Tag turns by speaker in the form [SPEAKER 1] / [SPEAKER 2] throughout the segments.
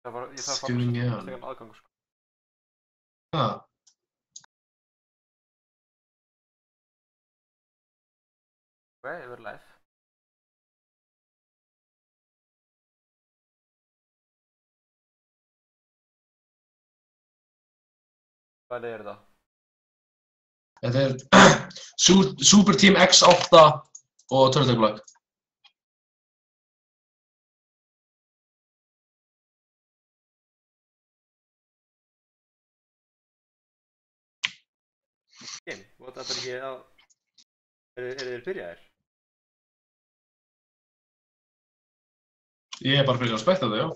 [SPEAKER 1] Ég þarf að fá
[SPEAKER 2] Skilning, já.
[SPEAKER 1] stegan aðgang, sko.
[SPEAKER 2] Ha.
[SPEAKER 1] Ok, ég verður live. Hvað er þetta?
[SPEAKER 2] Þetta er Super Team X8 og Turtle Black.
[SPEAKER 1] Game, þetta er ekki að... Eru þeir byrjaðir?
[SPEAKER 2] Ég er bara fyrir að spekta þetta, já.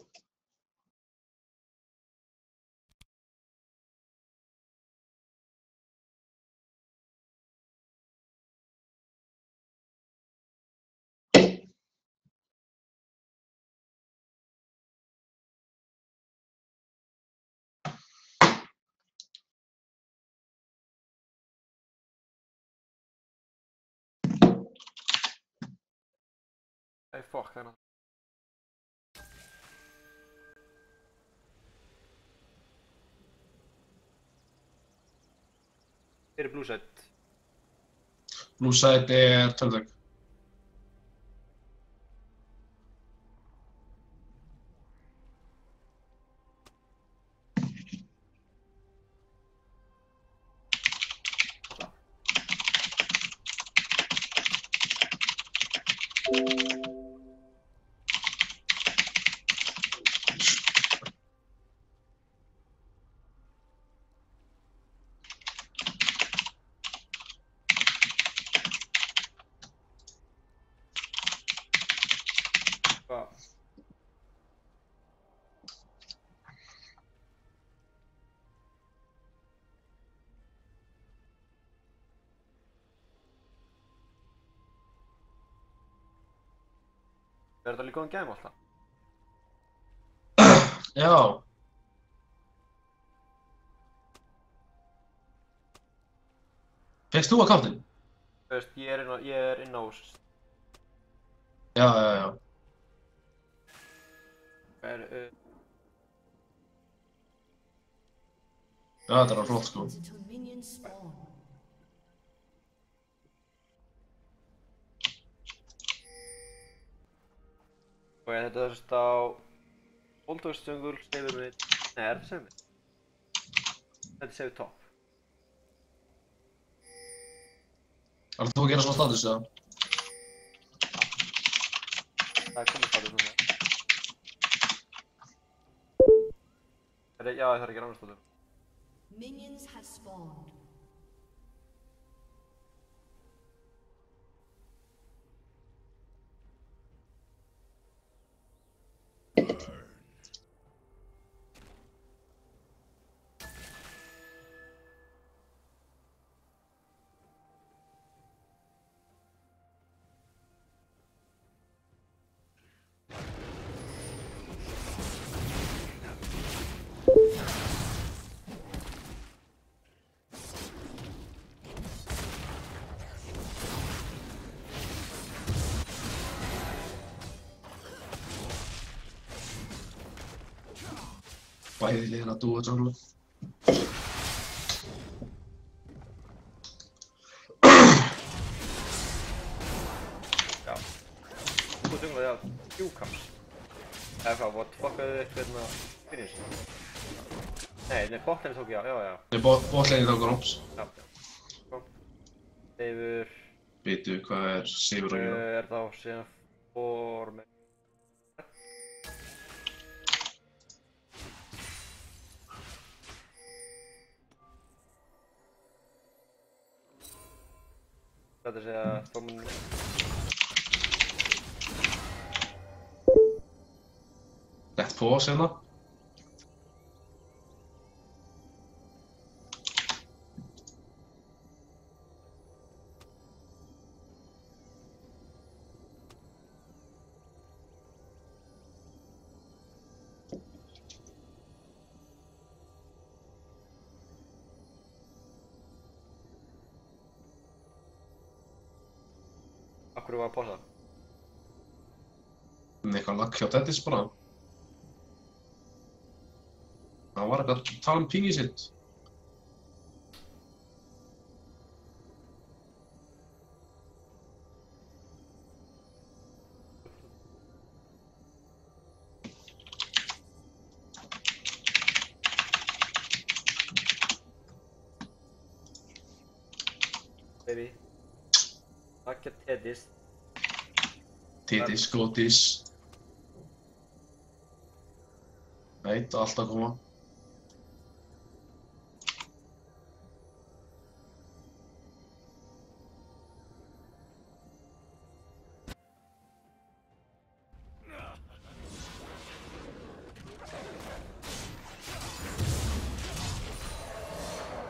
[SPEAKER 1] Nei, fuck, það er náttúrulega. Hver er Blue Side?
[SPEAKER 2] Blue Side er Turtle Black.
[SPEAKER 1] Hvað? Er þetta líka góðan game alltaf?
[SPEAKER 2] Já. Fegst þú accountinn?
[SPEAKER 1] Þú veist, ég er inn á...
[SPEAKER 2] Já, já, já.
[SPEAKER 1] Hvað er...
[SPEAKER 2] Já, þetta er flott, sko.
[SPEAKER 1] Og þetta er þess á... Oldhóðsjungul, sefur við... Nei, er þetta sefur við? Þetta er sefur top.
[SPEAKER 2] Ætlar þú að gera svona status, eða?
[SPEAKER 1] Það er komið status núna. Já, ég þarf að gera annars status.
[SPEAKER 3] Minions have spawned.
[SPEAKER 2] Bæði liðin að dúa jungle.
[SPEAKER 1] Já. Þú junglaði á Q-Camps. Eða hvað, what the fuck hefði eitthvað hérna... finish? Nei, botline tók ég á, já.
[SPEAKER 2] Nei, botlaneið tók Rops.
[SPEAKER 1] Já. Kom. Sefur...
[SPEAKER 2] Veitu hvað er Sivur að gera?
[SPEAKER 1] Er þá síðan for... Þetta sé að Þormund...
[SPEAKER 2] Lett på oss hérna.
[SPEAKER 1] Akkur var að posa?
[SPEAKER 2] Eitthvað lag hjá Dennis bara. Það var eitthvað að tala pingið sitt.
[SPEAKER 1] Baby. Takk Tedis.
[SPEAKER 2] Tittis, góttis. Veit, allt að koma.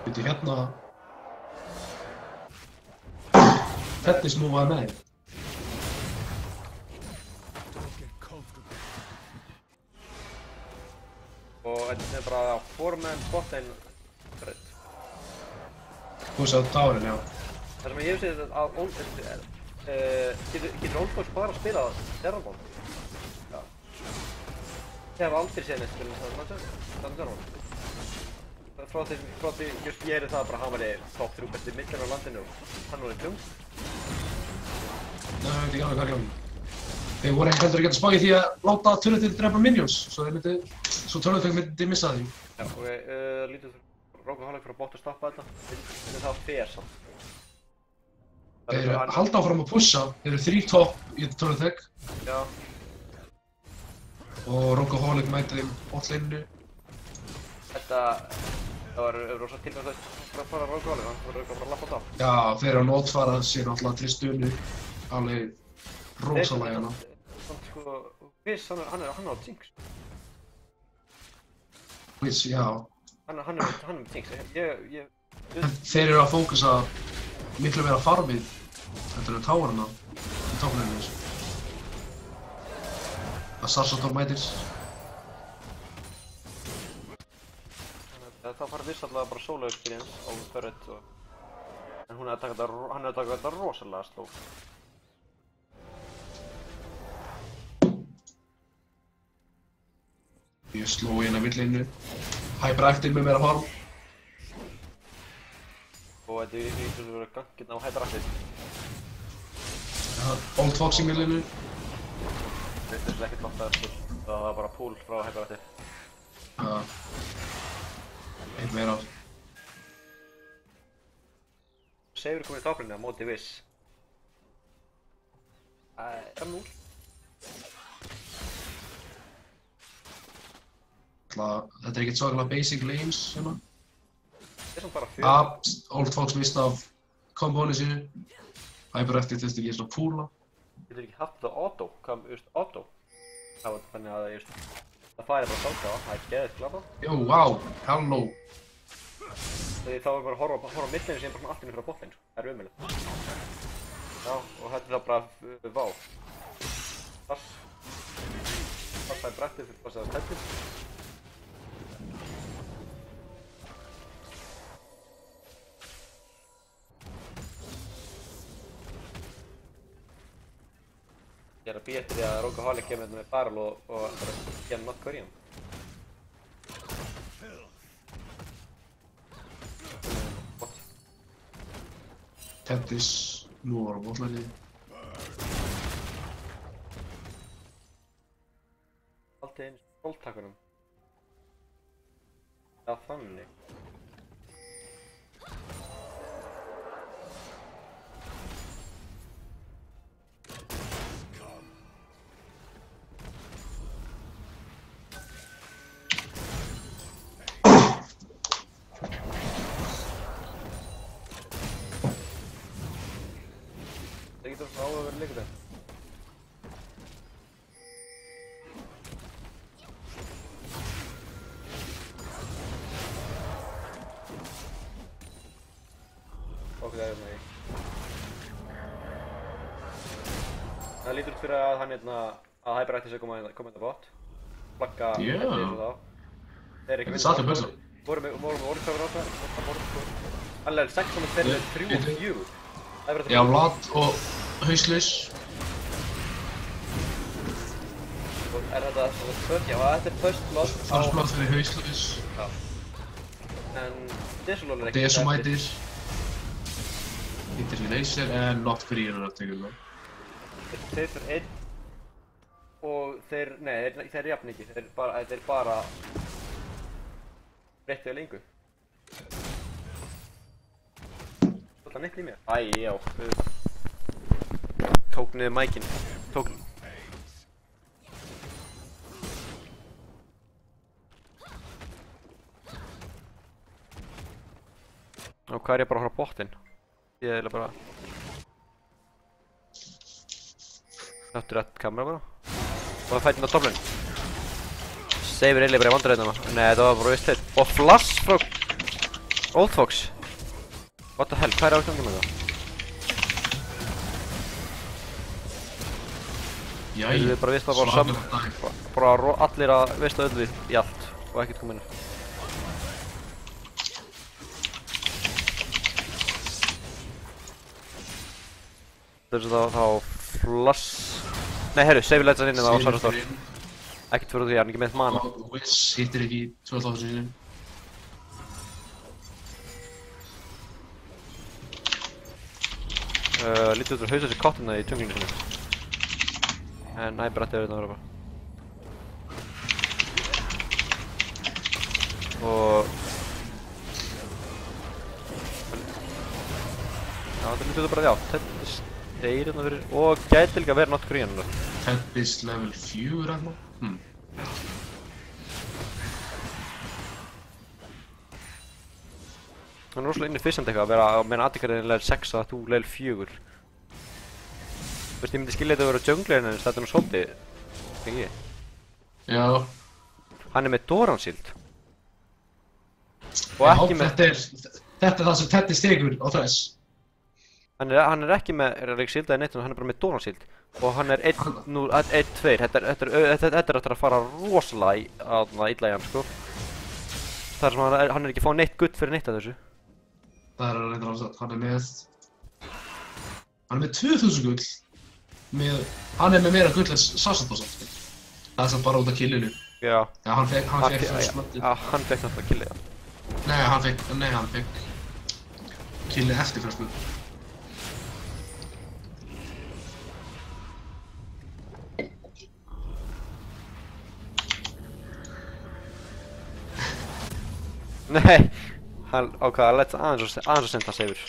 [SPEAKER 2] Veitu hérna... Teddy snúfaði með þér.
[SPEAKER 1] Og þetta bara foreman botlane rödd.
[SPEAKER 2] Þú sagði tárin, já.
[SPEAKER 1] Það sem ég hef séð að getur Oldbox bara að spila Terrabon? Já. Ég hef aldrei séð neitt spila þannig Terrabon. Frá því just ég það bara hann var í top 3 besti midlane á landinu og hann var í tjung.
[SPEAKER 2] Nei, ég veit ekki alveg hvað er hjá. Þeir voru ekki heldur að geta spáð í því að láta Turtle drepa minions, svo Turtle myndi missa því.
[SPEAKER 1] Já, ok, lítið Rogueholic fyrir að bóta að stoppa þetta, en það fer samt.
[SPEAKER 2] Þeir halda áfram að pusha, þeir eru 3 top í Turtle.
[SPEAKER 1] Já.
[SPEAKER 2] Og Rogueholic mæti þeim botlaneinu.
[SPEAKER 1] Það var rosa tilvægt að fara Rogueholic, hann voru bara að lappa á.
[SPEAKER 2] Já, þeir eru að notfara sér náttúrulega Tristunu, alveg rosalega hana.
[SPEAKER 1] Sko, Viss, hann er á Jinx.
[SPEAKER 2] Viss, já.
[SPEAKER 1] Hann er með Jinx,
[SPEAKER 2] Þeir eru að fókusa miklu meira farmið heldur en táarna í topplaneinu þessu. Að Sarsator mætir.
[SPEAKER 1] Það fara Viss alltaf bara solo experience á Turret en hann er að taka þetta rosalega sló.
[SPEAKER 2] Ég sló í hérna midlaneinu. Hyperactive með meira farm.
[SPEAKER 1] Og þetta er eins og það verður ganginn á Hyperactive.
[SPEAKER 2] Old Fox í midlaneinu.
[SPEAKER 1] Þetta er ekkert langt að það var bara pool frá Hyperactive.
[SPEAKER 2] Já. Eitt meira.
[SPEAKER 1] Seifur komið í toplinni á móti Viss. M0.
[SPEAKER 2] Þetta er ekkert svakalega basic lanes hérna.
[SPEAKER 1] Þetta er svona bara fjör.
[SPEAKER 2] Old Fox mista af kombónu sínu. Hyperactive þurfti ekki svona púla.
[SPEAKER 1] Getur ekki haft þetta auto, auto. Það var þannig að það færi bara sátt á, það er geðið glada.
[SPEAKER 2] Jó, wow, halló.
[SPEAKER 1] Þegar þá er bara að horfa á midlaneinu sem bara allt inni frá botlane, það er umöðulegt. Já, og þetta er þá bara vá. Pass Hyperactive fyrir passaða stættir. Ég er að býja eftir því að Rogueholic kemur hérna með barrel og bara gera not curry hann.
[SPEAKER 2] Teddy's nú var á botlane.
[SPEAKER 1] Alltaf einu skóltakunum. Já, þannig. Það getur svona áhugaverð leikur þetta. Ok, það er með því. Það lítur út fyrir að hann að Hyperactive sé koma þetta bot. Flagga eftir þessu þá. Þeir eru ekki
[SPEAKER 2] Þetta er satt í börsa.
[SPEAKER 1] Voru með orðkafur á það. Alveg 6 og þeir eru 3 og 4.
[SPEAKER 2] Já, Vlad og Hauslis.
[SPEAKER 1] Og er þetta svona first? Já, þetta er first blood á...
[SPEAKER 2] First blood fyrir hauslaus.
[SPEAKER 1] Já. En Desolol er ekki...
[SPEAKER 2] Desu mætir. Hittir ekki laser en not free er að tegja það.
[SPEAKER 1] Þeir fyrir einn. Og þeir... Nei, þeir jafn ekki. Þeir bara... breyttu að lengu. Það neitt í mér. Æ, já. Tók niður mækinn. Tók... Og hvað er ég bara að horfa á botinn? Ég er bara... Náttu rétt kamera bara. Og það fætti inn á topplinn. Seifir eiginlega bara í vandræðina maður. Nei, þetta var bara vist heitt. Og flash frá... Old Fox. What the hell, hvað er ástæðan með það?
[SPEAKER 2] Jæja,
[SPEAKER 1] Við bara vist að bara saman... Bara allir að vist að öllu í allt. Og ekkert koma inn. Þessu þá flash... Nei, herru, Seifir lætsa inn það á Sarastor. Ekkert fyrir því, hann er ekki með mana.
[SPEAKER 2] Og Wiz hittir ekki 12.000 sinni.
[SPEAKER 1] Lítið út að hausa sér kottina í djunglinu sinni. En næ, brettið verður þetta að vera bara. Og... Já, þetta lítið út að bara, já, Tempest er hérna fyrir... Og gæti líka að vera nokkur í hann.
[SPEAKER 2] Tempest level 4 hérna.
[SPEAKER 1] Það er rosalega inefficient eitthvað að vera meðan aðtíkarinn level 6 og þú level 4. Þú veist, ég myndi skilja þetta að vera junglerinn en þetta er nú svolítið... Ekki ég?
[SPEAKER 2] Já.
[SPEAKER 1] Hann er með Doran Shield. Og
[SPEAKER 2] Já,
[SPEAKER 1] ekki með...
[SPEAKER 2] Þetta er það sem Teddy stegur á þess.
[SPEAKER 1] Hann er ekki með Relic Shield eða neitt, hann er bara með Doran Shield. Og hann er 1-2, þetta er að fara rosalega illa í hann, sko. Það er sem hann er ekki að fá neitt gull fyrir neitt af þessu.
[SPEAKER 2] Það er reyndar ástætt, hann er með 2000 gull. Hann er með meira gull en Sasatos aftur. Það er samt bara út af killinu.
[SPEAKER 1] Já.
[SPEAKER 2] Já, hann fekk fyrst slöndið.
[SPEAKER 1] Já, hann fekk náttúrulega killið, já.
[SPEAKER 2] Nei, hann fekk killið eftir fyrst slöndið.
[SPEAKER 1] Nei, hann ákvað að leta aðeins að senda Seifir.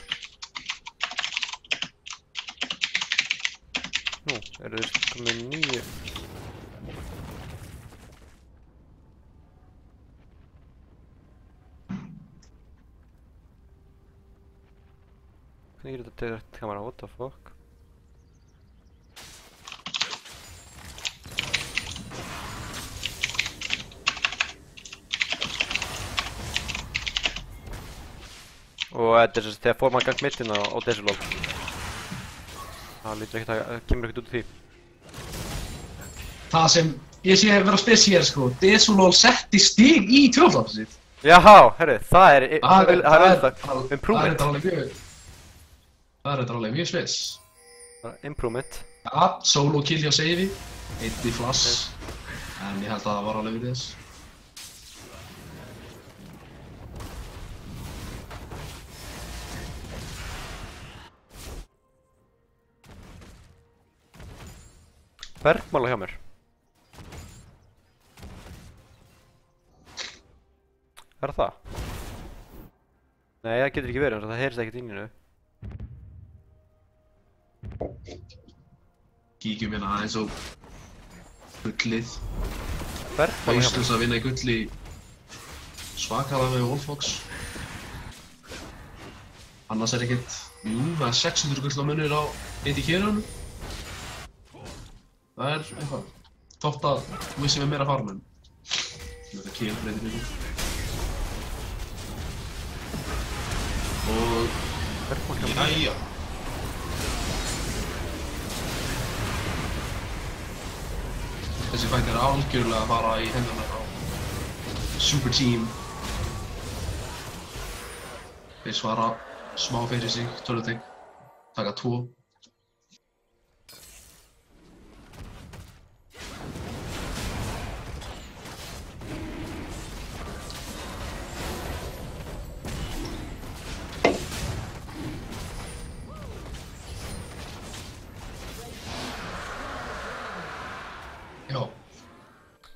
[SPEAKER 1] Nú, eru þeir komið 9... Hvernig er þetta til þetta kamera? What the fuck? Og þetta er þess að þegar fór maður gang mittina á Desolol. Það lítur ekkert að, kemur ekkert út úr því.
[SPEAKER 2] Það sem ég sé að vera spes hér sko, Desolol setti stig í tvöflappi sitt.
[SPEAKER 1] Jáhá, herru, það er improvement.
[SPEAKER 2] Það er alveg mjög spes.
[SPEAKER 1] Improvement.
[SPEAKER 2] Ja, solo kill hjá Seifi, 1 í flash, en ég held að það var alveg við þess.
[SPEAKER 1] Bergmála hjá mér. Er það? Nei, það getur ekki verið, það heyrist ekkert inn í hennu.
[SPEAKER 2] Kíkjum hérna aðeins á gullið.
[SPEAKER 1] Bergmála hjá mér.
[SPEAKER 2] Hauslös að vinna í gulli svakalega með Wolffox. Annars er ekkert... Jú, það er 600 gull á munir á AD-kerunum. Það er eitthvað. Þótt að þú vissum við meira farm en þetta kill breytir mikið. Og... Jæja. Þessi fætt er algjörlega að fara í hendurnar á Super Team. Þeir svara smá fyrir sig, tölutegn, taka 2.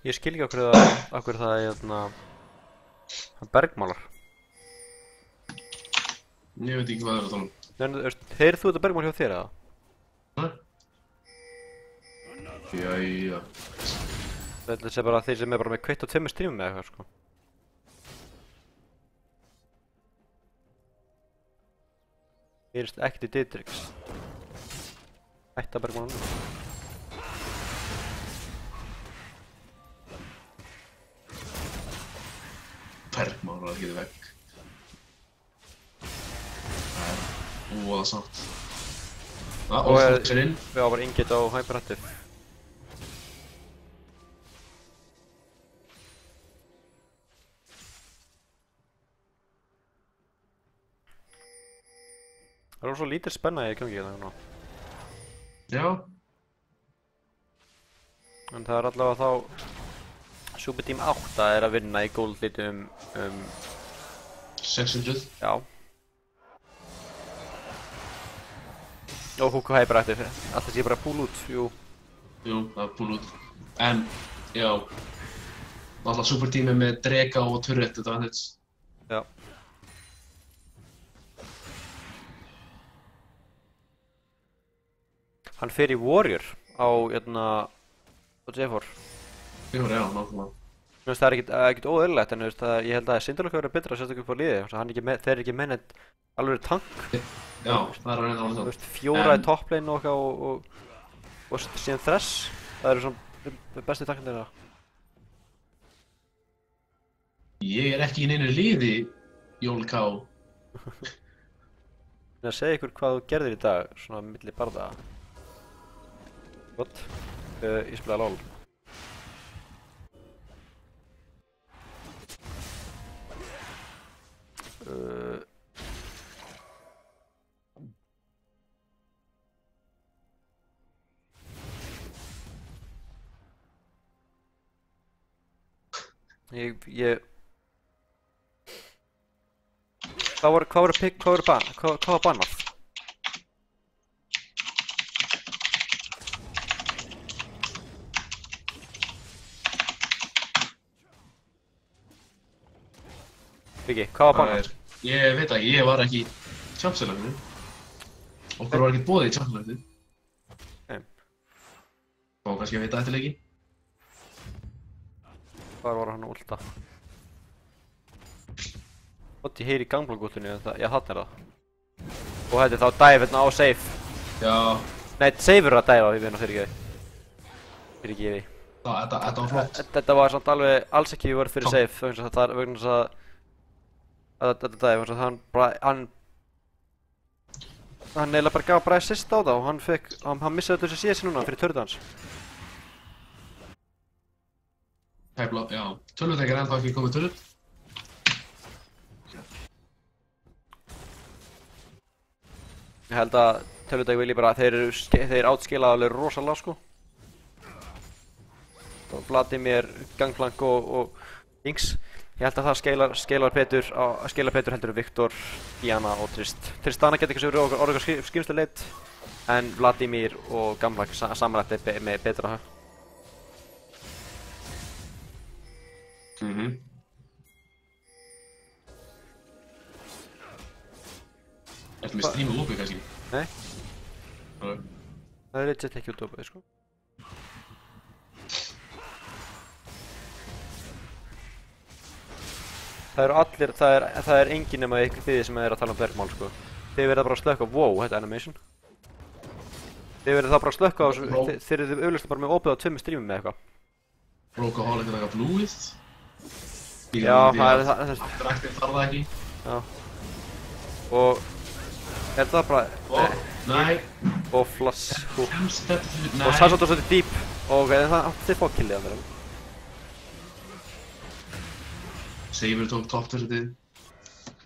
[SPEAKER 1] Ég skil ekki okkur það er hann bergmálar.
[SPEAKER 2] Ég veit ekki hvað það er að tala um.
[SPEAKER 1] Heyrðu þú þetta bergmál hjá þér eða?
[SPEAKER 2] Nei. Jæja.
[SPEAKER 1] Þetta sé bara þeir sem er bara með kveitt á 2 streamum eða eitthvað sko. Heyrist ekkert í Didrix. Hætta bergmálunum.
[SPEAKER 2] Bergmálar að geta vegg. Það er óaða samt. Og fólk sér inn.
[SPEAKER 1] Við á bara ingit á hyperactive. Það er svo lítið spenna í gangi hérna núna.
[SPEAKER 2] Já.
[SPEAKER 1] En það er allavega þá Super Team 8 er að vinna í gold litu
[SPEAKER 2] 600.
[SPEAKER 1] Já. Og Hugo hyperactive. Alltaf sé bara púl út, jú.
[SPEAKER 2] Jú, það er púl út. En, já. Alltaf Super Team er með drega og turret advantage.
[SPEAKER 1] Já. Hann fer í Warrior á J4.
[SPEAKER 2] Jú, já, náttúrulega.
[SPEAKER 1] Það er ekkert óeðlilegt en ég held að Syndalok hefur verið betra sérstaklega upp á liði. Þeir eru ekki menn alveg tank.
[SPEAKER 2] Já, það er að reyna alveg það.
[SPEAKER 1] 4 í topplane og eitthvað og síðan Thresh. Það eru svona besti tankandir það.
[SPEAKER 2] Ég er ekki í neinu liði, Jól K.
[SPEAKER 1] Ég að segja ykkur hvað þú gerðir í dag, svona milli barða. Gott. Ég spilaði LOL. Hvað var bannað? Viki, hvað var bannað?
[SPEAKER 2] Ég veit ekki, ég var ekki í Champs-Élaginu. Okkur var ekki boðið í Champs-Élaginu.
[SPEAKER 1] Nei.
[SPEAKER 2] Og kannski að vita eftir leikinn.
[SPEAKER 1] Hvar var hann að ulta? Ég heyri í gangblankúttunni, já þarna er það. Og þetta er þá dive hérna á safe.
[SPEAKER 2] Já.
[SPEAKER 1] Nei, save er að dive á, ég veit fyrirgefi.
[SPEAKER 2] Þetta var flott.
[SPEAKER 1] Þetta var samt alveg alls ekki verið fyrir safe, vegna þess að þetta dive, vegna þess að hann eiginlega bara gaf bara assist á það og hann missaði þessu CS núna fyrir törðu hans.
[SPEAKER 2] Hæfla, já. Tölvutekar ennþá ekki komið tölvu.
[SPEAKER 1] Ég held að tölvutek vilji bara, þeir átskilaði alveg rosalega sko. Vladimir, Gangplank og Jinx. Ég held að það skelar Petur heldur Viktor, Diana og Trist. Tristana getur ekki svo orðið skrimslega leitt, en Vladimir og Gangplank samanlagt með betra hög.
[SPEAKER 2] Ertu með streamu opið kannski?
[SPEAKER 1] Nei.
[SPEAKER 2] Ok.
[SPEAKER 1] Það er legit ekki út opið sko. Það er engin nema þið sem er að tala um bergmál sko. Þið verða bara að slökka, wow, þetta er animation. Þið verða þá bara að slökka á þessu, þeir eru auðvitað bara með opið á 2 streamum með eitthvað.
[SPEAKER 2] Brokeaholic er eitthvað blúið.
[SPEAKER 1] Já, það er það.
[SPEAKER 2] Dræktinn þarf það ekki.
[SPEAKER 1] Já. Og er það bara...
[SPEAKER 2] Nei.
[SPEAKER 1] Og flass. Og
[SPEAKER 2] Nei.
[SPEAKER 1] Sarsótt og svolítið deep. Og þið fá killið að vera.
[SPEAKER 2] Seifur tók topptörðið.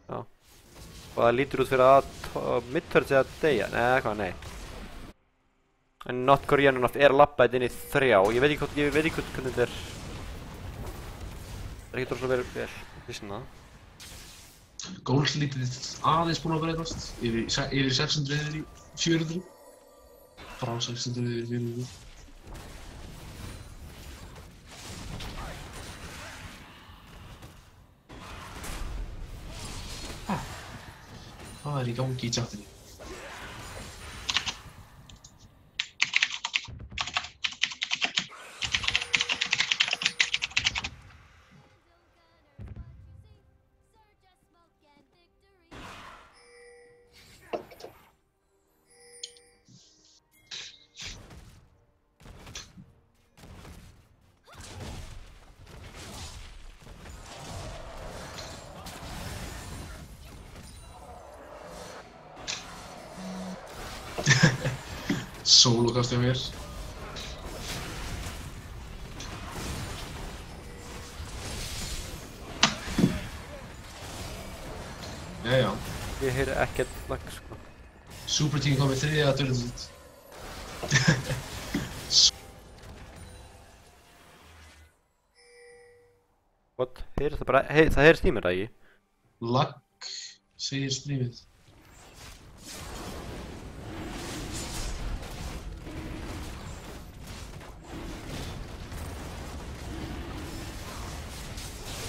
[SPEAKER 1] Já. Og það lítur út fyrir að midtörð sé að deyja. Nei, eitthvað, nei. En Not Korean er að labba þetta inn í 3. Ég veit ekki hvernig þetta er. Það er ekki droslega verið vel. Vissin það.
[SPEAKER 2] Gold lítið aðeins búinn að breytast. Yfir 600 yfir í 400. Frá 600 yfir í 400. Hvað í gangi í chatinu? Sólokast hjá mér. Jæja.
[SPEAKER 4] Ég heyri ekkert lag, sko.
[SPEAKER 2] Super Team kom með 3. dörðut.
[SPEAKER 4] What? Heyrist það bara, það heyrist í mér, ekki?
[SPEAKER 2] Lag, segir strímið.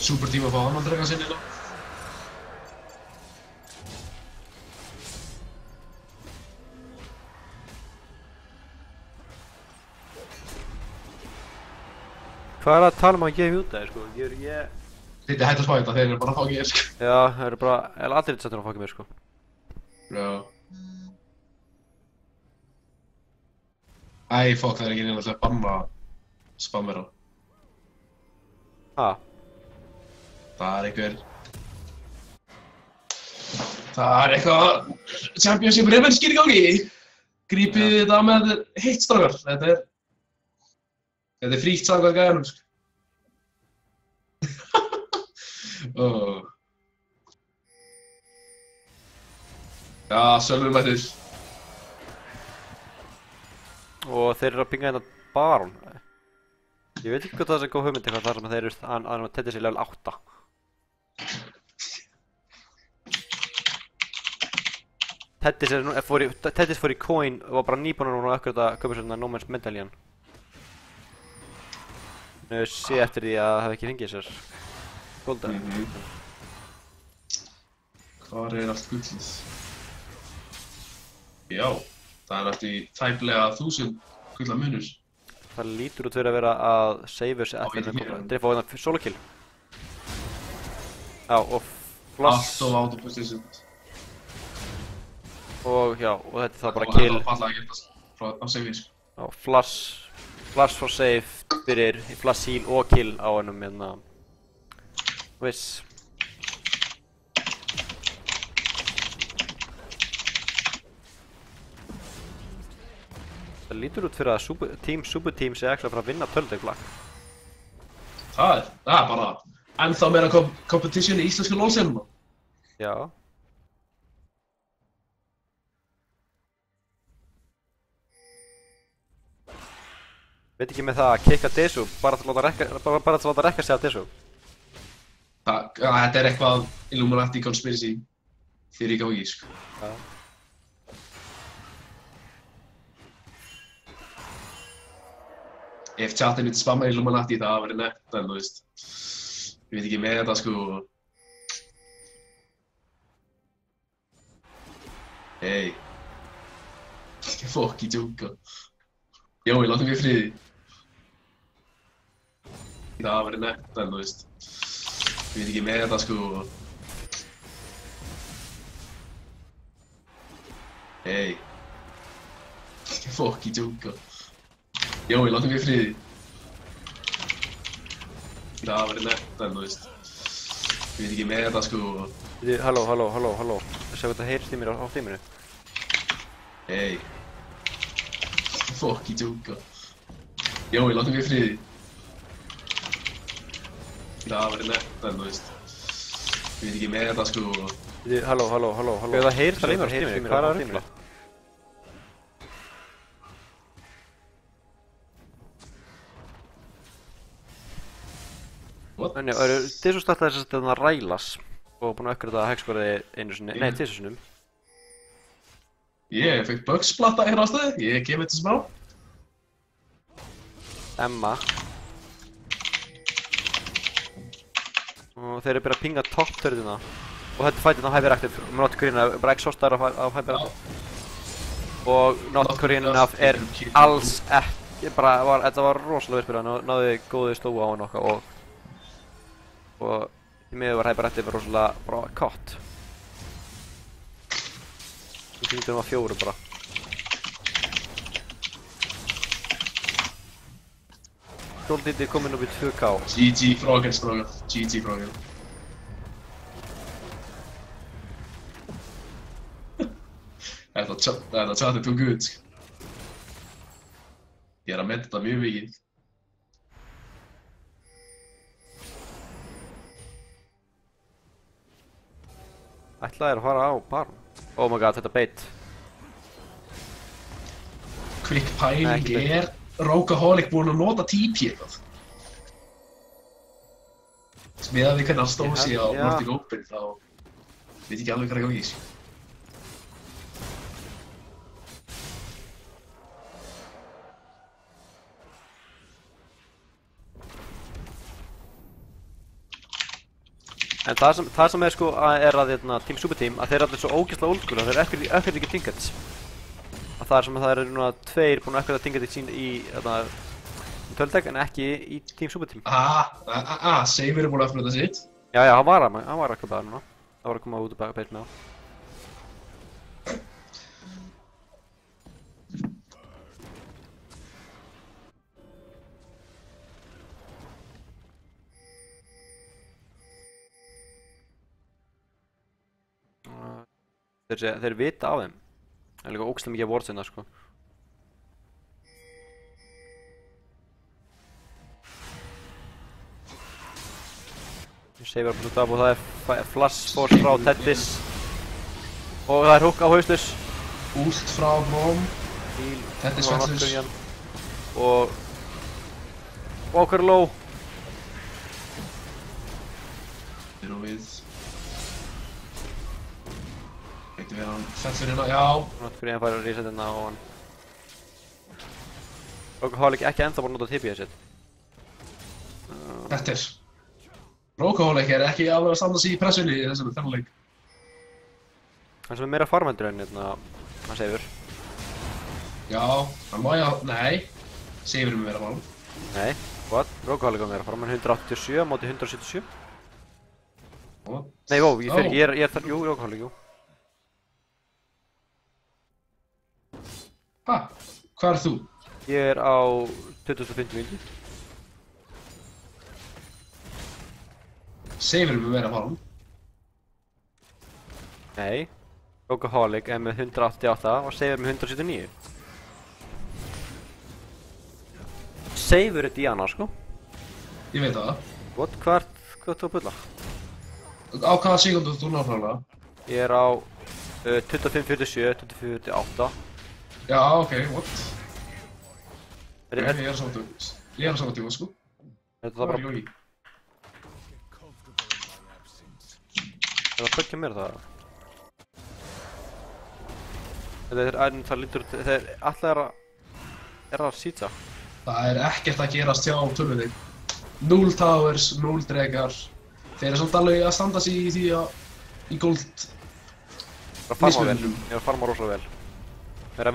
[SPEAKER 2] Super Team að fá annan drega sinni þá.
[SPEAKER 4] Hvað er að tala að gefa út það, sko?
[SPEAKER 2] Þetta hætti að spá þetta, þeir eru bara að fá ekki sko.
[SPEAKER 4] Já, það eru bara, allir þetta settur að fá ekki mér, sko.
[SPEAKER 2] Já. Æ, fokk, það er ekki nefnilega að banna spammera.
[SPEAKER 4] Ha?
[SPEAKER 2] Það er eitthvað Championship revenskir í gangi. Grípið þetta með heitt strákar. Þetta er frítt samkvæmt gæjanum, sko. Já, Sölvi mættir.
[SPEAKER 4] Og þeir eru að pinga hérna Baron. Ég veit ekki hvað það er góð hugmynd eitthvað þar sem þeir eru að tetta sér level 8. Tettis fór í coin og var bara nýbúinn núna og akkurat að köpa svona No Man's Medallion. Nú sé eftir því að það hef ekki fengið sér golda.
[SPEAKER 2] Hvar er allt gullið? Já, það er eftir tæplega 1000 gulla munur.
[SPEAKER 4] Það lítur út fyrir að vera að save sig eftir að drefa á hérna solo kill. Já, og flash.
[SPEAKER 2] Allt of auto-position.
[SPEAKER 4] Og já, og þetta er það bara kill.
[SPEAKER 2] Og falla að geta frá save-in, sko.
[SPEAKER 4] Já, flash for save fyrir flash heal og kill á hennum hérna. Viss. Það lítur út fyrir að Super Team sé ekki að fara að vinna töluleikflag.
[SPEAKER 2] Það er bara ennþá meira competition í íslensku LoL-scenum.
[SPEAKER 4] Já. Veit ekki með það að kicka Desu, bara til að láta rekka sig af Desu.
[SPEAKER 2] Þetta er eitthvað Illuminati conspiracy þegar ég gáði í, sko.
[SPEAKER 4] Já.
[SPEAKER 2] Ef chatið myndi spamma Illuminati það væri nett, en þú veist, ég veit ekki með þetta, sko. Hey. Ekki fokk í djóka. Jói, láttu mig í friði. Það væri nett, en þú veist, ég veit ekki með þetta, sko. Hey. Ekki fokk í djóka. Jói, láttu mig í friði. Það væri nett, en þú veist, ég veit ekki með þetta, sko.
[SPEAKER 4] Halló. Sjá hvað það heyrist í mér á tíminu.
[SPEAKER 2] Hey. Fokk í djóka. Jói, láttu mig í friði. Það væri nett, en þú veist, ég veit ekki með þetta, sko.
[SPEAKER 4] Halló. Sjá það heyrist í mér á tíminu, hvað er að rugla? En já, Desu startaði þess að Rælas og búinn að uppgradera hexskorið einu sinni, nei, tvisvar sinnum.
[SPEAKER 2] Ég fekk bugsplatta hér á stöðu, ég gef þetta smá.
[SPEAKER 4] Emma. Og þeir eru byrjað að pinga top-törðina. Og þetta er fightinn á Hyperactive. Not Green Enough, bara exhaustar af Hyperactive. Og Not Green Enough er alls ekki, þetta var rosalega virðspil, hann náði góði stóu á hann okkar og því miður var Hyperactive rosalega bara kott. Við fengum að 4 bara. Goldið er komin upp í 2K.
[SPEAKER 2] GG Froggen strákar, GG Froggen. Þetta chatið tók út, sko. Ég er að metta þetta mjög mikið.
[SPEAKER 4] Ætlaðir að fara á Baron. Oh my god, þetta bait.
[SPEAKER 2] Quick pæling er Rogueholic búinn að nota TP eitthvað. Smiðað við hvernig hann stóð sig á Nordic Open þá veit ekki alveg hvað er gangi í sig.
[SPEAKER 4] En það sem er sko er að Team Superteam að þeir eru allir svo ógeðslega old school að þeir eru ekkert ekki tinkets. Að það er sem að það eru núna 2 búin að ekkert að tinkets sín í töldeg en ekki í Team Superteam.
[SPEAKER 2] Seifur er búin að upplöta sitt.
[SPEAKER 4] Já, hann var að köpa það núna. Það var að koma út og beitt með það. Þeir vita af þeim. Það er líka ógeðslega mikið wards hérna sko. Seifur bara svo dab og það er flash force frá Tettis. Og það er hook á hauslus.
[SPEAKER 2] Ult frá Mom. Tettis fellus.
[SPEAKER 4] Og Walker low.
[SPEAKER 2] Erum við. Gæti verið hann fellur hérna, já.
[SPEAKER 4] Not Green Enough fær að reset hérna og hann. Rogueholic ekki ennþá bara notað TP sitt.
[SPEAKER 2] Tettis. Rogueholic er ekki alveg að standa sig í pressunni í þessum þennuleik.
[SPEAKER 4] Hann sem er meira farmældur en hann Seifur.
[SPEAKER 2] Já, hann má nei. Seifur er með meira farm.
[SPEAKER 4] Nei, what? Rogueholic er meira farm, hann 187 á móti 177.
[SPEAKER 2] What?
[SPEAKER 4] Nei, ég er þar, jú, Rogueholic, jú.
[SPEAKER 2] Hvað er þú?
[SPEAKER 4] Ég er á 2050 milli.
[SPEAKER 2] Seifur er með meira farm.
[SPEAKER 4] Nei, Rogueholic er með 188 og Seifur með 179. Seifur er Diana, sko.
[SPEAKER 2] Ég veit það.
[SPEAKER 4] What? Hvað ert þú að bulla?
[SPEAKER 2] Á hvaða sekundu þú náttúrulega?
[SPEAKER 4] Ég er á 2547, 2448.
[SPEAKER 2] Já, ok, what?
[SPEAKER 4] Er
[SPEAKER 2] Ég er á saman tíma, sko.
[SPEAKER 4] það bara
[SPEAKER 2] Lógi.
[SPEAKER 4] Er það böggja mér það? Það lítur, þeir alltaf er að sýta.
[SPEAKER 2] Það er ekkert að gerast hjá tölvunni. 0 towers, 0 dregar. Þeir eru samt alveg að standa sig í því að í gold
[SPEAKER 4] Það er að farma vel,
[SPEAKER 2] mismunum.
[SPEAKER 4] ég er að farma rosalega vel. Þeir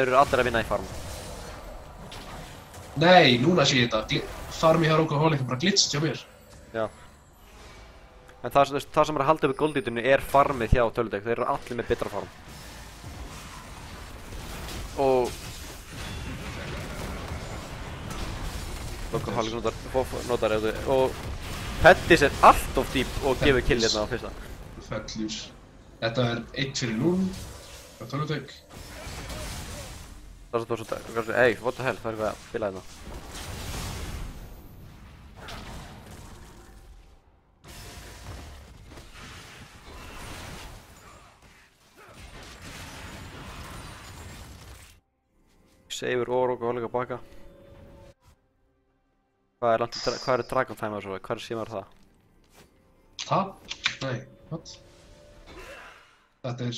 [SPEAKER 4] eru allir að vinna í farm.
[SPEAKER 2] Nei, núna sé ég þetta. Farmi hjá Rogueholic er bara glitst hjá mér.
[SPEAKER 4] Já. En það sem er að halda upp í goldítunni er farmið hjá töludeg, þeir eru allir með betra farm. Og Rogueholic notar og Tettis er allt of deep og gefur kill hérna á fyrsta.
[SPEAKER 2] Fellur. Þetta er 1 fyrir 0. Það er tölvutök.
[SPEAKER 4] Það er svo, hey, what the hell, það er eitthvað að spila hérna. Seifur og Rogueholic að baka. Hvað er Dragon Time og svo, hvað símar það?
[SPEAKER 2] Það? Nei, what? Þetta er...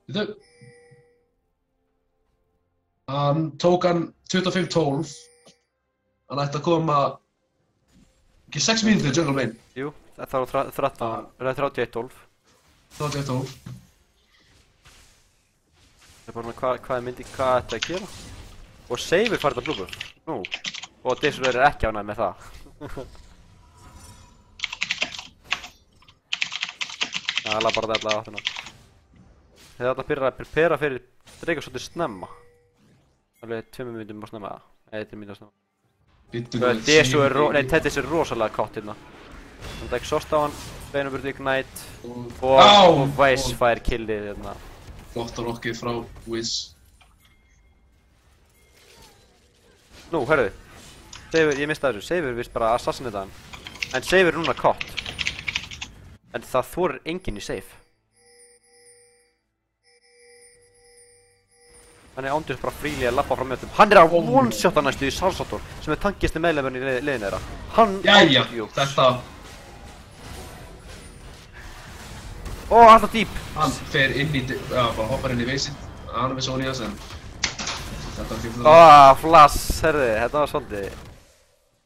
[SPEAKER 2] Við Hann tók hann 25-12. Hann ætti að koma... Ekki 6 mínútur jungle main.
[SPEAKER 4] Jú, Það var 13, eða 31-12.
[SPEAKER 2] 31-12.
[SPEAKER 4] Það er bara hvað ætti að gera? Og Seifur farið að blúbu. Nú. Og Dissur er ekki ánægð með það. Það er bara þetta áttuna. Þeir ætla að byrja að prepara fyrir dreika svolítið snemma. Alveg 2 mínútum á snemma, eða 1 mínútur á snemma. Tedis er rosalega kátt hérna. Hann tek Exhaust á hann, beinum burtu Ignite og Vice fær killið hérna.
[SPEAKER 2] Flotta rockið frá Wiz.
[SPEAKER 4] Nú, hörðu. Seifur, ég mista þessu. Seifur vist bara assassinita hann. En Seifur er núna kátt. En það þorir enginn í Seif. Hann er ándjurs bara fríli að lappa frá mötum. Hann er að one-shotta næstu í Salsator sem er tankisti meðlefurinn í liðin þeirra. Hann...
[SPEAKER 2] Jæja, þetta...
[SPEAKER 4] Ó, alltaf dýp!
[SPEAKER 2] Hann fer inn í... Já, bara hoppar inn í veysinn. Hann er með Sonias en... Þetta var fyrir
[SPEAKER 4] það. Ó, flass, herði, þetta var svolítið...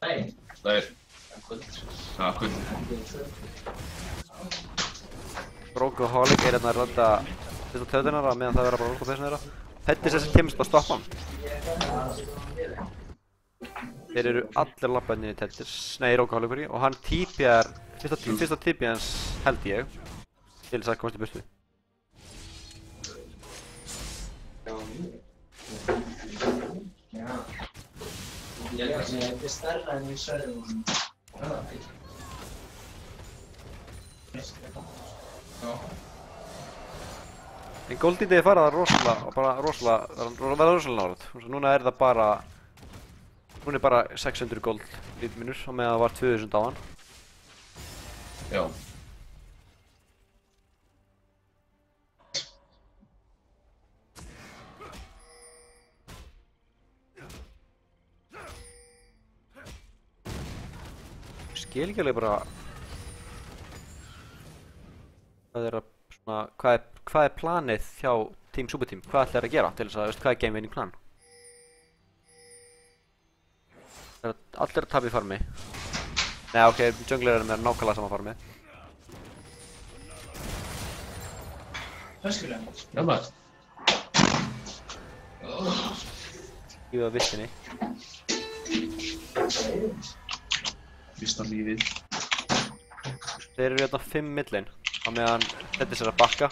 [SPEAKER 2] Nei. Það er... Já, kvöld.
[SPEAKER 4] Brogoholic er hérna að rönda fyrsta töðunara meðan það vera bara rúst á feysinu þeirra. Pettis þess að kemst að stoppa hann. Þeir eru allir lappaðinni í Tettis, nei, Brogoholic og hann típjar, fyrsta típja hans held ég, til þess að komast í burtu. En Goldið er farið að verða rosalega nálægt. Núna er það bara... Hún er bara 600 gold lítminur á meðan það var 2000 á hann.
[SPEAKER 2] Já.
[SPEAKER 4] Skil ekki alveg bara... Hvað er planið hjá Team Superteam? Hvað ætla þeir að gera til þess að, veist, hvað er game winning plan? Allir að tapa í farmi. Nei, ok, jungler er með nákvæmlega sama farmi.
[SPEAKER 2] Já, maður.
[SPEAKER 4] Lífið á vistinni.
[SPEAKER 2] Vista lífið.
[SPEAKER 4] Þeir eru hérna 5 millin á meðan Tettis er að bakka.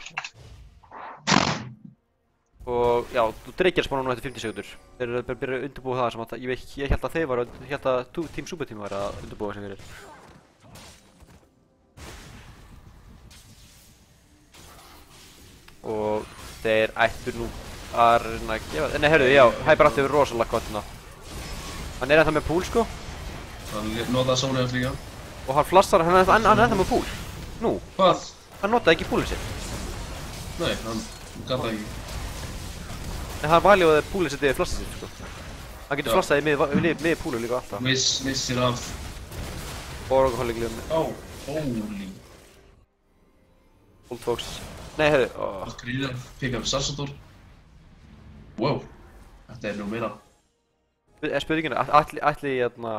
[SPEAKER 4] Og já, þú dreikir spána núna eftir 50 sekundur. Þeir eru að byrja að undirbúa það sem að ég held að þeir var ég held að Team Superteam var að undirbúa sem fyrir. Og þeir ættu nú að reyna að gefa... Nei, heyrðu, já, Hyperaktiv er rosalega gott hérna. Hann er ennþá með pool, sko.
[SPEAKER 2] Hann notaði Sonias líka.
[SPEAKER 4] Og hann flassar, hann er ennþá með pool. Nú.
[SPEAKER 2] Hvað?
[SPEAKER 4] Hann notaði ekki poolið sitt.
[SPEAKER 2] Nei, hann gaf það ekki.
[SPEAKER 4] En hann valjóði poolið sitt yfir flassið sitt, sko. Hann getur flassaði með poolið líka alltaf.
[SPEAKER 2] Missir af...
[SPEAKER 4] Brogoholic líka með.
[SPEAKER 2] Ó, holy.
[SPEAKER 4] Old Fox. Nei, heyrðu,
[SPEAKER 2] Það skrýðir, peka upp Salsator. Wow, þetta er nú meira.
[SPEAKER 4] Spurningin er, ætli hérna...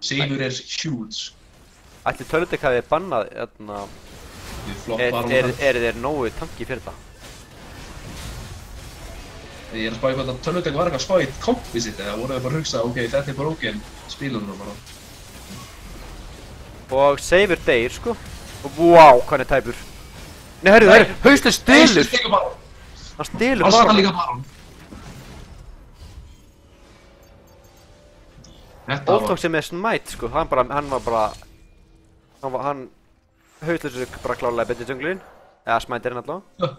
[SPEAKER 2] Seifur er huge.
[SPEAKER 4] Ætli Tölutek hafi bannað, hérna...
[SPEAKER 2] Við flott baron þar.
[SPEAKER 4] Þeir nógu tanki fyrir það?
[SPEAKER 2] Ég er að spá hvað að Tölutek var eitthvað að spá í kompið sitt eða voru þau bara að hugsa, ok, þetta er broken, spilum það bara.
[SPEAKER 4] Og Seifur deyr, sko. Og wow, hvað hann er tæpur. Nei, heyrðu, hauslega stilur! Hann stilur
[SPEAKER 2] Hann
[SPEAKER 4] baron.
[SPEAKER 2] stal líka baron.
[SPEAKER 4] Old Fox er með smite, sko. Hann var bara... Hann hauslega sér bara klálega betri í junglin. Eða smite allavega.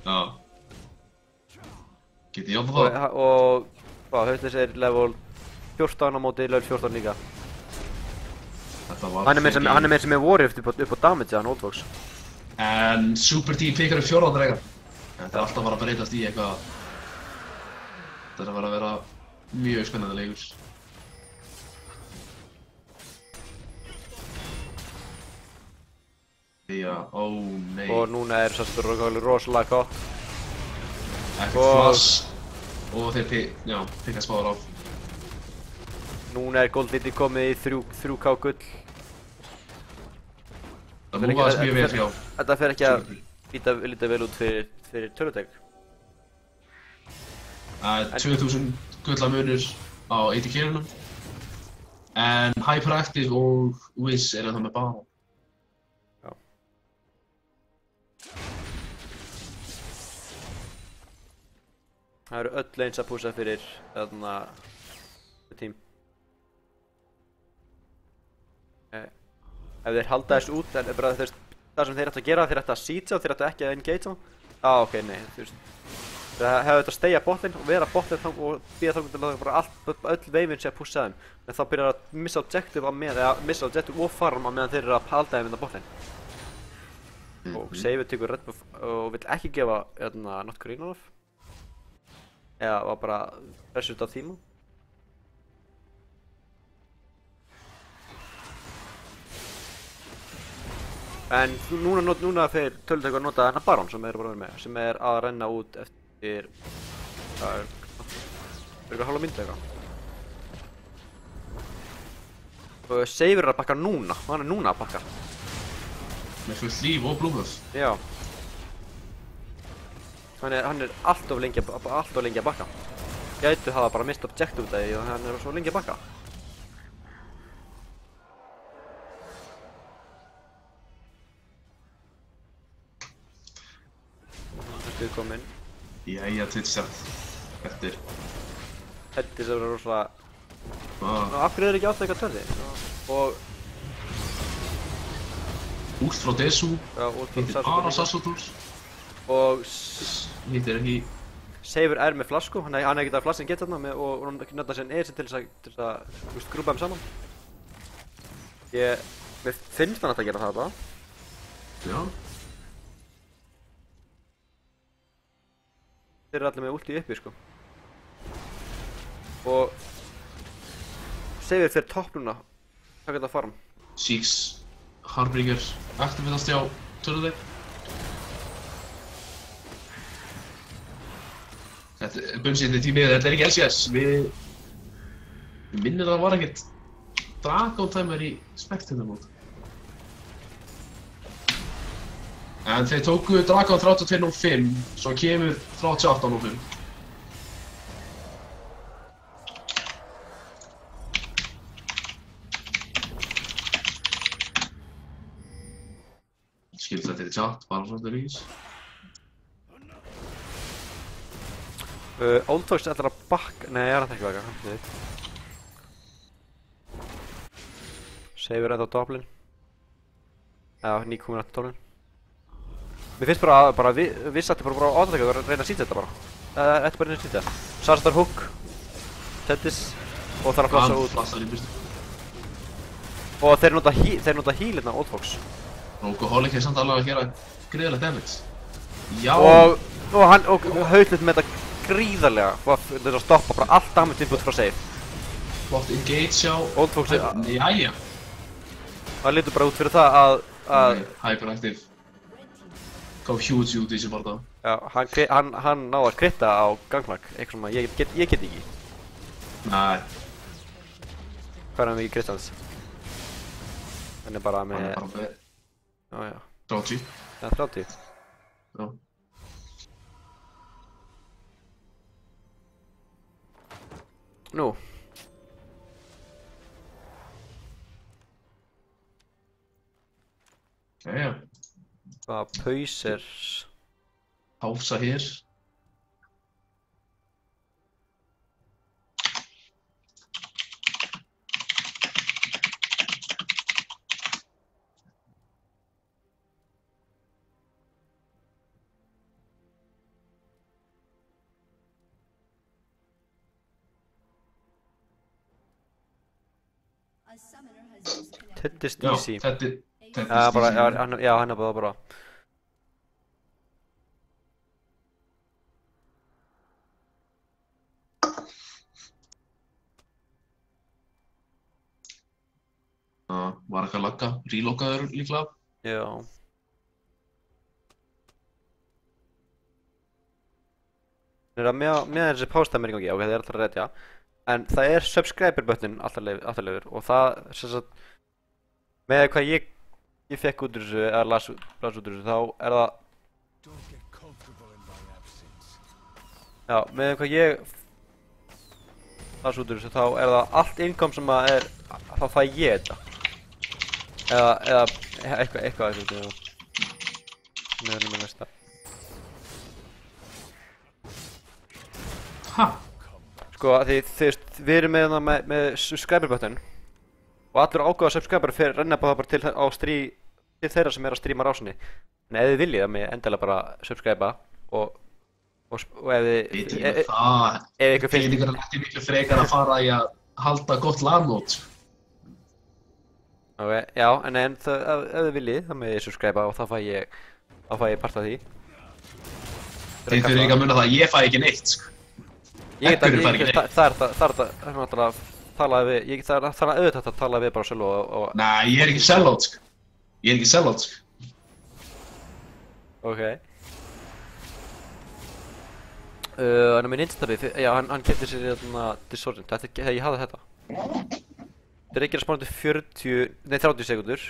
[SPEAKER 2] Já. Geti ég átta það?
[SPEAKER 4] Og... hauslega sér level 14 á móti level 14 líka. Hann er með sem er warrior upp á damage hann, Old Fox.
[SPEAKER 2] En Superteam pikkar upp 4. dregar. Þetta er alltaf að fara að breytast í eitthvað... Þetta er að vera mjög spennandi leikur. Já, ó nei.
[SPEAKER 4] Og núna er Salsator rosalega gott.
[SPEAKER 2] Ekkert flass. Og þeir pikka spáður á.
[SPEAKER 4] Núna er Goldliti komið í 3k gull.
[SPEAKER 2] Það múfaðist mjög vel hjá.
[SPEAKER 4] Þetta fer ekki að líta vel út fyrir tölutek.
[SPEAKER 2] 2000 gullamunir á AD-kerunum. En Hyperactive og Wiz eru það með Baron.
[SPEAKER 4] Já. Það eru öll eins að púsa fyrir þarna tím. Ef þeir halda þess út, en bara það sem þeir ættu að gera, þeir ættu að siege á, þeir ættu ekki að engage á. Ok, nei, þú veist. Það hefur þetta að steigja botlane og vera botlane og býða þangað til að bara öll veifin sé að pússa þeim. En þá byrjar að missa objective á meðan, eða missa objective og farm á meðan þeir eru að halda þeim innan botlane. Og Seifi tekur red buff og vill ekki gefa Not Green off. Eða var bara pressur út af tíma. En núna þeir tölutekur að nota þennan Baron sem þeir eru bara verið með, sem að renna út eftir eitthvað hálfa mynd eitthvað. Og Seifi er að bakka núna, hann er núna að bakka.
[SPEAKER 2] Með fullt líf og blúbuff.
[SPEAKER 4] Já. Hann er alltof lengi að bakka. Gætu hafa bara mist objective út af því og hann er svo lengi að bakka. Komin.
[SPEAKER 2] Jæja, Twitch-chat. Eftir.
[SPEAKER 4] Þetta sem verður rosalega... Af hverju er ekki átt eitthvað törði? Og...
[SPEAKER 2] Út frá Desu.
[SPEAKER 4] Já, út frá
[SPEAKER 2] Hittir bara Sassoturs.
[SPEAKER 4] Og...
[SPEAKER 2] Hittir ekki...
[SPEAKER 4] Seifur er með flasku, hann er ekkert að flassin geta þarna og hann nötta sér eirsi til þess að grúpa þeim saman. Mér finnst hann að gera það bara.
[SPEAKER 2] Já.
[SPEAKER 4] Þeir eru allir með ulti uppi, sko. Og... Seifur fyrir topp núna. Hvað geta farm?
[SPEAKER 2] Six Harbringer aktivitast hjá töluleik. Þetta er bunsið því miður, þetta er ekki LCS. Við minnir að það var ekkert Dragon Timer í Spectator mót. En þeir tóku Dragon 32.05, svo kemur 38.05. Skilur þetta í chat, bara svona til ríkis.
[SPEAKER 4] Oldfox ætlar að bakka... Nei, ég er að ekki bakka. Seifur ennþá doblin. Já, nýkomin eftir doblin. Mér finnst bara að við sættum bara á átaklega að reyna að sýta þetta bara. Þetta er bara reyna að sýta þetta. Sarstar hook, Tedis og þarf að flassa út.
[SPEAKER 2] Flassar í burstu.
[SPEAKER 4] Og þeir nota heal hérna Oldfox.
[SPEAKER 2] Rogueholic er samt alveg að gera gríðarlega damage. Já!
[SPEAKER 4] Og Hautlit með þetta gríðarlega. Þetta er að stoppa bara allt damage input frá Seif.
[SPEAKER 2] Flott engage hjá...
[SPEAKER 4] Oldfox er...
[SPEAKER 2] Jæja!
[SPEAKER 4] Það lítur bara út fyrir það að...
[SPEAKER 2] Hyperactive. Gá huge út í þessu barða.
[SPEAKER 4] Já, hann náði að kritta á gangmark, eitthvað sem ég get ekki.
[SPEAKER 2] Nei.
[SPEAKER 4] Hvað er hann mikið krittans? Hann er bara með...
[SPEAKER 2] Hann er bara með...
[SPEAKER 4] Já.
[SPEAKER 2] 30.
[SPEAKER 4] Já, 30.
[SPEAKER 2] Já.
[SPEAKER 4] Nú.
[SPEAKER 2] Jæja.
[SPEAKER 4] Hvaða paus er...
[SPEAKER 2] Pása hér.
[SPEAKER 3] A summoner has disconnected.
[SPEAKER 4] Tedis
[SPEAKER 2] Já,
[SPEAKER 4] DC.
[SPEAKER 2] þetta
[SPEAKER 4] Já, hann er bara...
[SPEAKER 2] Var eitthvað lagga, relokaður líklega.
[SPEAKER 4] Já. Það er að með þessi pástæmir í gangi, ok, það er alltaf rétt, já. En það er subscriber button alltaf leifur og það, sem sagt, með hvað ég ég fekk út úr þessu, eða las út úr þessu, þá er það... Já, með hvað ég las út úr þessu, þá er það allt income sem að er, þá fæ ég þetta. Eða eitthvað þessu, já. Með næsta.
[SPEAKER 2] Ha?
[SPEAKER 4] Sko, því við erum með subscriber button og allur ágóða subscriber renna bara til þeirra sem að stríma rásinni. En ef þið viljið það með endilega bara subscriba og ef ykkur
[SPEAKER 2] Þeir líka ekki miklu frekar að fara í að halda gott lagnót.
[SPEAKER 4] Ok, já, en ef þið viljið það með subscriba og þá fæ ég part af því.
[SPEAKER 2] Þið fyrir ekki að muna það að ég fæ ekki neitt, sko.
[SPEAKER 4] Það er náttúrulega talaði við, það er auðvitað að tala við bara Sölva og...
[SPEAKER 2] Nei, ég er ekki sellout, sko.
[SPEAKER 4] Ok. Hann er með instabi, já, hann keypti sér hérna Disordant, þegar ég hafði þetta. Þetta er ekki að spána til 30 sekundur.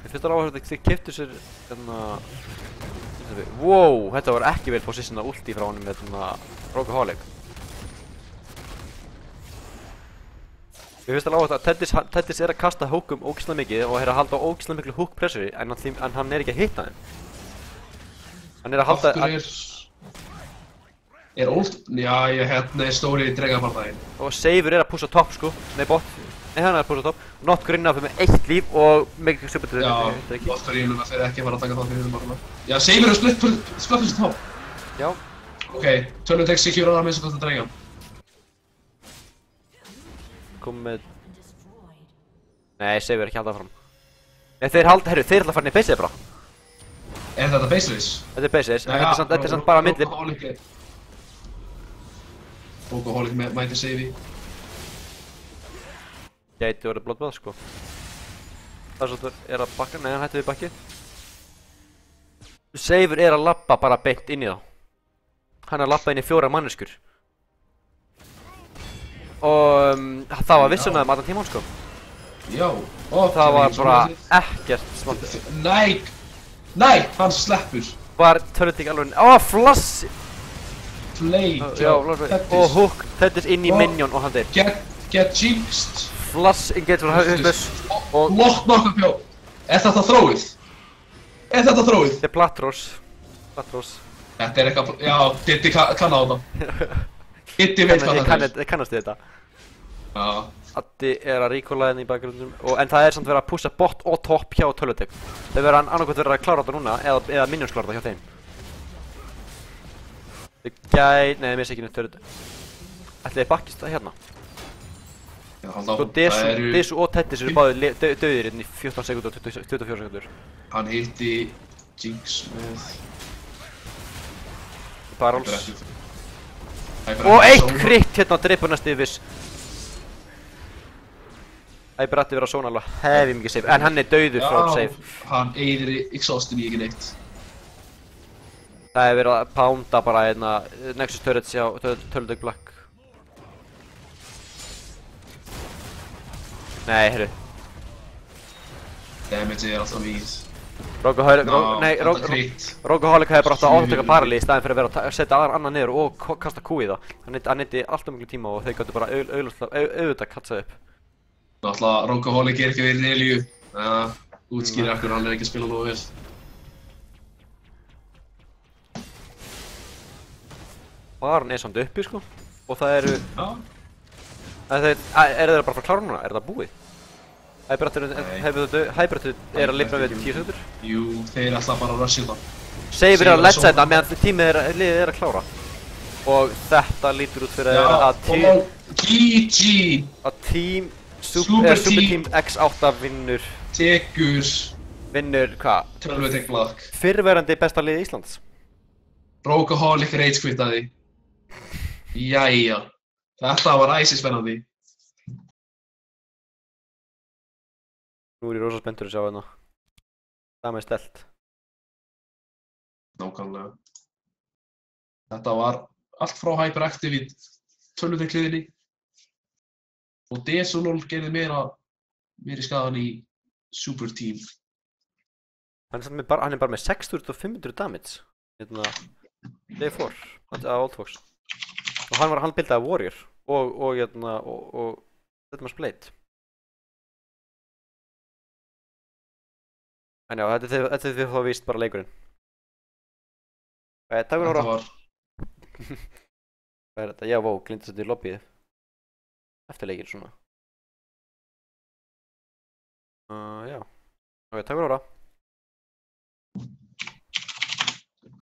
[SPEAKER 4] Ég finnst það áherslu að þið keyptu sér hérna... Wow, þetta var ekki vel positiona ulti frá honum með hérna Rogueholic. Ég finnst það áherslu að Teddis er að kasta húkum ógeðslega mikið og er að halda ógeðslega miklu húk pressuri en hann er ekki að hitta þeim. Hann er að halda...
[SPEAKER 2] Er old... Já, hérna er stóri dregabarðaginn.
[SPEAKER 4] Og Seifur er að pússa topp sko, nei bot. Nei, hann er að pússa topp. Not Green af með 1 líf og mikið supportið.
[SPEAKER 2] Já, Not Green þeir ekki að fara að taka það fyrir þeim bara. Já, Seifur er splitt þessi topp.
[SPEAKER 4] Já.
[SPEAKER 2] Ok, tölum tek secure að minnst að þetta drega.
[SPEAKER 4] Kom með... Nei, Seifur er ekki haldað fram. Nei, þeir ætla að fara niður baseið bara.
[SPEAKER 2] Er þetta base race?
[SPEAKER 4] Þetta er base race, en þetta er samt bara milli.
[SPEAKER 2] Rogueholic mæti Seifi.
[SPEAKER 4] Gæti verið bloodbath sko. Það er að bakka, nei hann hætti við bakkið. Seifur er að labba bara beint inn í þá. Hann er að labba inn í 4 manneskjur. Og það var vissunaðum allan tímann sko.
[SPEAKER 2] Já.
[SPEAKER 4] Það var bara ekkert smátt.
[SPEAKER 2] Nei, hann sleppur.
[SPEAKER 4] Var törnting alveg, flassi!
[SPEAKER 2] Play,
[SPEAKER 4] og hook, Teddis inn í minion og hann deyr.
[SPEAKER 2] Get jinxed.
[SPEAKER 4] Flass engage frá höfðus og...
[SPEAKER 2] Lott nokkuð pjó. Er þetta þróið?
[SPEAKER 4] Þetta er Platros.
[SPEAKER 2] Þetta er eitthvað, já, Diddi kann á þetta. Diddi veit hvað þetta er.
[SPEAKER 4] Ég kannast þetta.
[SPEAKER 2] Já.
[SPEAKER 4] Addi er að recalla henni í bakgrunum en það er samt verið að pusha bot og topp hjá Tölvutek. Þau verða annarkvæmt verið að klára þetta núna eða minions klára þetta hjá þeim. Nei, ég missi ekki neitt Tölvutek. Ætli þið bakkist það hérna? Sko Desu og Teddis eru báðir döðir inn í 14 sekundur og 24 sekundur.
[SPEAKER 2] Hann hitti Jinx með...
[SPEAKER 4] Barrels. Og 1 crit hérna dreipur næstu yfir. Æberatti verið að svona alveg hefi mikið save, en hann er döður frá save.
[SPEAKER 2] Hann eyðir í exhaustin í ekki neitt.
[SPEAKER 4] Það hefur verið að pounda bara hérna Nexus turrets hjá Tölvutek Black. Nei, heyrðu.
[SPEAKER 2] Damage er alltaf mikið.
[SPEAKER 4] Rogueholic hefði bara átt að átaka parali í staðinn fyrir að vera að setja annan niður og kasta Q í það. Hann neytti alltaf miklu tíma og þau gætu bara auðvitað katsað upp.
[SPEAKER 2] Náttúrulega Rogueholic er ekki verið Relíu. Útskýrir akkur hann ekki að spila nógu vel.
[SPEAKER 4] Baron er samt uppi sko og það eru...
[SPEAKER 2] Já.
[SPEAKER 4] Er þeir bara að klára núna? Er það búið? Hyperattu er að lifna við 10 sekundur?
[SPEAKER 2] Jú, þeir er alltaf bara að rusha það.
[SPEAKER 4] Seifur er að letsa þetta meðan tímið liðið er að klára. Og þetta lítur út fyrir að
[SPEAKER 2] GG!
[SPEAKER 4] Að Super Team X8 vinnur... Vinnur hvað?
[SPEAKER 2] Tölvutek Black.
[SPEAKER 4] Fyrrverandi besta liðið Íslands.
[SPEAKER 2] Rogueholic rage quittaði. Jæja. Þetta var æsispennandi.
[SPEAKER 4] Nú er ég rosa spenntur að sjá hérna. Það með stelt.
[SPEAKER 2] Nákvæmlega. Þetta var allt frá Hyperactive í tölvutekliðinni og Desolol gerði meiri skaðan í Super Team.
[SPEAKER 4] Hann er bara með 6500 damage. Hérna, Day 4 á Old Fox. Og hann buildaði Warrior og þetta með Blade. En já, þetta er því þá víst bara leikurinn. Takk fyrir að horfa. Hvað er þetta? Já, vó, glindast þetta í lobbyið. Eftir leikinn svona. Já. Ok, takk fyrir að horfa.